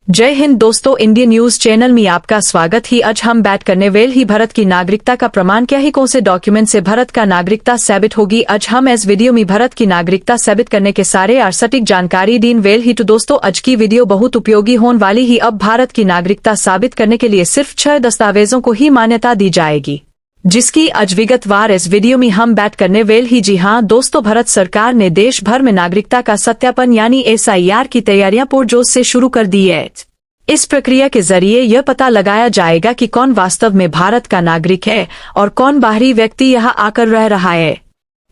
जय हिंद दोस्तों, Indian news channel में आपका स्वागत ही। आज हम बात करने वेल ही भारत की नागरिकता का प्रमाण क्या ही कौन से डॉक्यूमेंट से भारत का नागरिकता साबित होगी। आज हम इस वीडियो में भारत की नागरिकता साबित करने के सारे और सटीक जानकारी दीन वेल ही। तो दोस्तों, आज की वीडियो बहुत उपयोगी होने वाली ही। अब भारत की नागरिकता साबित करने के लिए सिर्फ 6 दस्तावेजों को ही मान्यता दी जाएगी, जिसकी आज विगतवार इस वीडियो में हम बात करने वेल ही। जी हाँ दोस्तों, भारत सरकार ने देश भर में नागरिकता का सत्यापन यानी SIR की तैयारियां पुरजोश से शुरू कर दी है। इस प्रक्रिया के जरिए यह पता लगाया जाएगा कि कौन वास्तव में भारत का नागरिक है और कौन बाहरी व्यक्ति यहाँ आकर रह रहा है,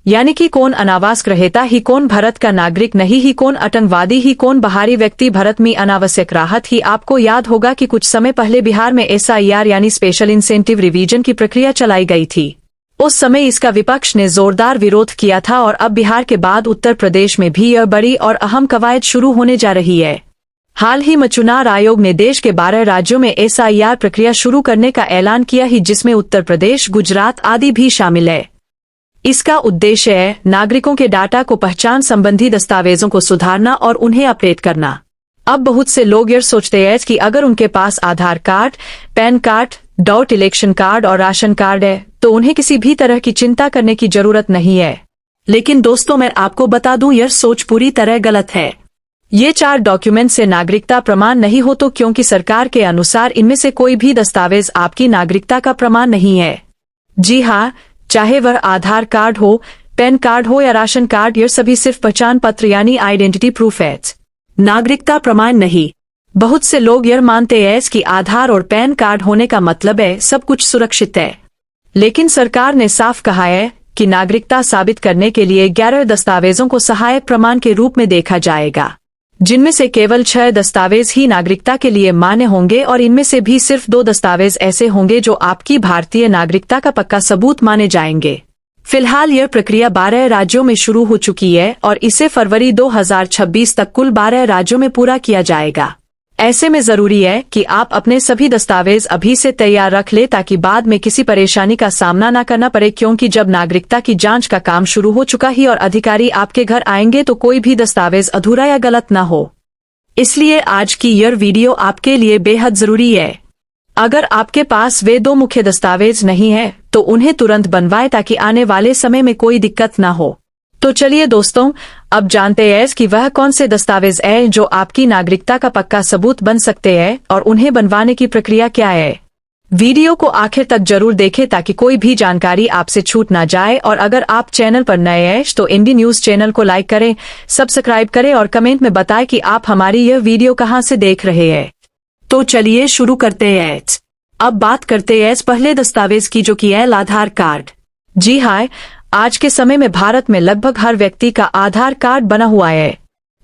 यानी कि कौन अनावास रहता ही, कौन भारत का नागरिक नहीं ही, कौन आतंकवादी ही, कौन बाहरी व्यक्ति भारत में अनावश्यक राहत ही। आपको याद होगा कि कुछ समय पहले बिहार में SIR यानी स्पेशल इंसेंटिव रिवीजन की प्रक्रिया चलाई गई थी। उस समय इसका विपक्ष ने जोरदार विरोध किया था और अब बिहार के बाद उत्तर प्रदेश में भी यह बड़ी और अहम कवायद शुरू होने जा रही है। हाल ही में चुनाव आयोग ने देश के 12 राज्यों में SIR प्रक्रिया शुरू करने का ऐलान किया ही, जिसमें उत्तर प्रदेश, गुजरात आदि भी शामिल है। इसका उद्देश्य है नागरिकों के डाटा को पहचान संबंधी दस्तावेजों को सुधारना और उन्हें अपडेट करना। अब बहुत से लोग यह सोचते हैं कि अगर उनके पास Aadhaar card, PAN card, election card और राशन कार्ड है तो उन्हें किसी भी तरह की चिंता करने की जरूरत नहीं है। लेकिन दोस्तों, मैं आपको बता दूं, यह सोच पूरी तरह गलत है। ये 4 डॉक्यूमेंट से नागरिकता प्रमाण नहीं हो तो, क्योंकि सरकार के अनुसार इनमें से कोई भी दस्तावेज आपकी नागरिकता का प्रमाण नहीं है। जी हाँ, चाहे वह आधार कार्ड हो, पैन कार्ड हो या राशन कार्ड, यह सभी सिर्फ पहचान पत्र यानी आइडेंटिटी प्रूफ है, नागरिकता प्रमाण नहीं। बहुत से लोग यह मानते हैं कि आधार और पैन कार्ड होने का मतलब है सब कुछ सुरक्षित है, लेकिन सरकार ने साफ कहा है कि नागरिकता साबित करने के लिए 11 दस्तावेजों को सहायक प्रमाण के रूप में देखा जाएगा, जिनमें से केवल 6 दस्तावेज ही नागरिकता के लिए मान्य होंगे और इनमें से भी सिर्फ 2 दस्तावेज ऐसे होंगे जो आपकी भारतीय नागरिकता का पक्का सबूत माने जाएंगे। फिलहाल यह प्रक्रिया 12 राज्यों में शुरू हो चुकी है और इसे फरवरी 2026 तक कुल 12 राज्यों में पूरा किया जाएगा। ऐसे में जरूरी है कि आप अपने सभी दस्तावेज अभी से तैयार रख ले, ताकि बाद में किसी परेशानी का सामना न करना पड़े, क्योंकि जब नागरिकता की जांच का काम शुरू हो चुका ही और अधिकारी आपके घर आएंगे तो कोई भी दस्तावेज अधूरा या गलत न हो। इसलिए आज की यह वीडियो आपके लिए बेहद जरूरी है। अगर आपके पास वे 2 मुख्य दस्तावेज नहीं है तो उन्हें तुरंत बनवाएं, ताकि आने वाले समय में कोई दिक्कत न हो। तो चलिए दोस्तों, अब जानते हैं कि वह कौन से दस्तावेज हैं जो आपकी नागरिकता का पक्का सबूत बन सकते हैं और उन्हें बनवाने की प्रक्रिया क्या है। वीडियो को आखिर तक जरूर देखें ताकि कोई भी जानकारी आपसे छूट ना जाए। और अगर आप चैनल पर नए हैं तो इंडियन न्यूज चैनल को लाइक करें, सब्सक्राइब करें और कमेंट में बताएं कि आप हमारी यह वीडियो कहां से देख रहे हैं। तो चलिए शुरू करते हैं। अब बात करते हैं पहले दस्तावेज की, जो कि है आधार कार्ड। जी हाँ, आज के समय में भारत में लगभग हर व्यक्ति का आधार कार्ड बना हुआ है,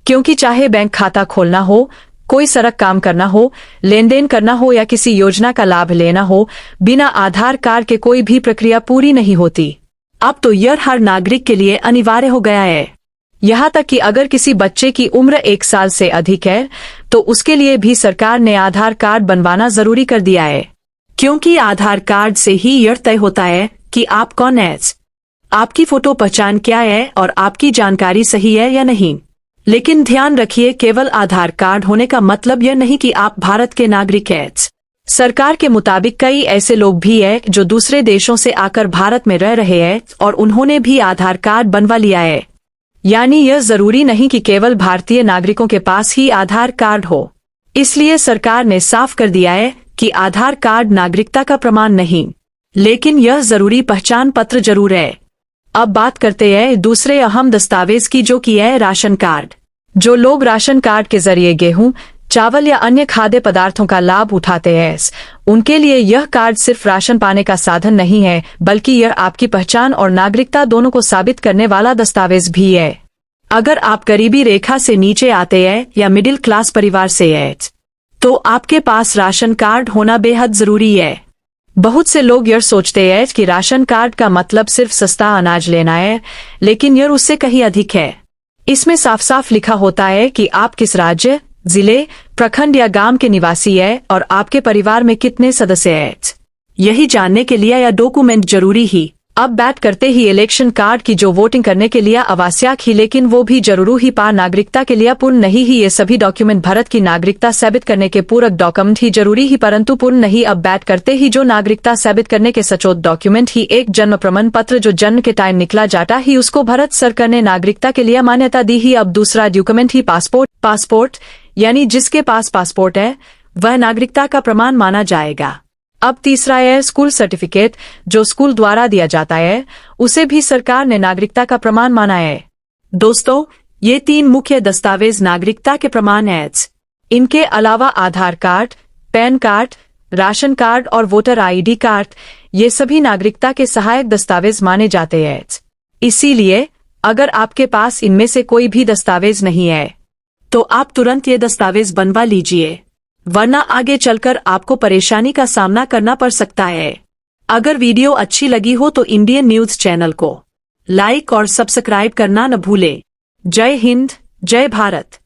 क्योंकि चाहे बैंक खाता खोलना हो, कोई सड़क काम करना हो, लेन देन करना हो या किसी योजना का लाभ लेना हो, बिना आधार कार्ड के कोई भी प्रक्रिया पूरी नहीं होती। अब तो यह हर नागरिक के लिए अनिवार्य हो गया है। यहाँ तक कि अगर किसी बच्चे की उम्र 1 साल से अधिक है तो उसके लिए भी सरकार ने आधार कार्ड बनवाना जरूरी कर दिया है, क्योंकि आधार कार्ड से ही यह तय होता है कि आप कौन हैं, आपकी फोटो पहचान क्या है और आपकी जानकारी सही है या नहीं। लेकिन ध्यान रखिए, केवल आधार कार्ड होने का मतलब यह नहीं कि आप भारत के नागरिक हैं। सरकार के मुताबिक कई ऐसे लोग भी हैं जो दूसरे देशों से आकर भारत में रह रहे हैं और उन्होंने भी आधार कार्ड बनवा लिया है। यानी यह जरूरी नहीं कि केवल भारतीय नागरिकों के पास ही आधार कार्ड हो। इसलिए सरकार ने साफ कर दिया है कि आधार कार्ड नागरिकता का प्रमाण नहीं, लेकिन यह जरूरी पहचान पत्र जरूर है। अब बात करते हैं दूसरे अहम दस्तावेज की, जो कि है राशन कार्ड। जो लोग राशन कार्ड के जरिए गेहूं, चावल या अन्य खाद्य पदार्थों का लाभ उठाते हैं, उनके लिए यह कार्ड सिर्फ राशन पाने का साधन नहीं है, बल्कि यह आपकी पहचान और नागरिकता दोनों को साबित करने वाला दस्तावेज भी है। अगर आप गरीबी रेखा से नीचे आते हैं या मिडिल क्लास परिवार से हैं तो आपके पास राशन कार्ड होना बेहद जरूरी है। बहुत से लोग यह सोचते हैं कि राशन कार्ड का मतलब सिर्फ सस्ता अनाज लेना है, लेकिन यह उससे कहीं अधिक है। इसमें साफ साफ लिखा होता है कि आप किस राज्य, जिले, प्रखंड या गांव के निवासी हैं और आपके परिवार में कितने सदस्य हैं। यही जानने के लिए यह डॉक्यूमेंट जरूरी ही अब बात करते ही इलेक्शन कार्ड की, जो वोटिंग करने के लिए आवश्यक ही लेकिन वो भी जरूरी ही पा नागरिकता के लिए पूर्ण नहीं ही। ये सभी डॉक्यूमेंट भारत की नागरिकता साबित करने के पूरक डॉक्यूमेंट ही जरूरी ही परंतु पूर्ण नहीं। अब बात करते ही जो नागरिकता साबित करने के सचोट डॉक्यूमेंट ही एक जन्म प्रमाण पत्र, जो जन्म के टाइम निकला जाता ही उसको भारत सरकार ने नागरिकता के लिए मान्यता दी ही। अब दूसरा डॉक्यूमेंट ही पासपोर्ट यानी जिसके पास पासपोर्ट है वह नागरिकता का प्रमाण माना जाएगा। अब तीसरा है स्कूल सर्टिफिकेट, जो स्कूल द्वारा दिया जाता है उसे भी सरकार ने नागरिकता का प्रमाण माना है। दोस्तों, ये 3 मुख्य दस्तावेज नागरिकता के प्रमाण हैं। इनके अलावा Aadhaar card, PAN card, ration card और वोटर आईडी कार्ड, ये सभी नागरिकता के सहायक दस्तावेज माने जाते हैं। इसीलिए अगर आपके पास इनमें से कोई भी दस्तावेज नहीं है तो आप तुरंत ये दस्तावेज बनवा लीजिए, वरना आगे चलकर आपको परेशानी का सामना करना पड़ सकता है। अगर वीडियो अच्छी लगी हो तो इंडियन न्यूज चैनल को लाइक और सब्सक्राइब करना न भूलें। जय हिंद, जय भारत।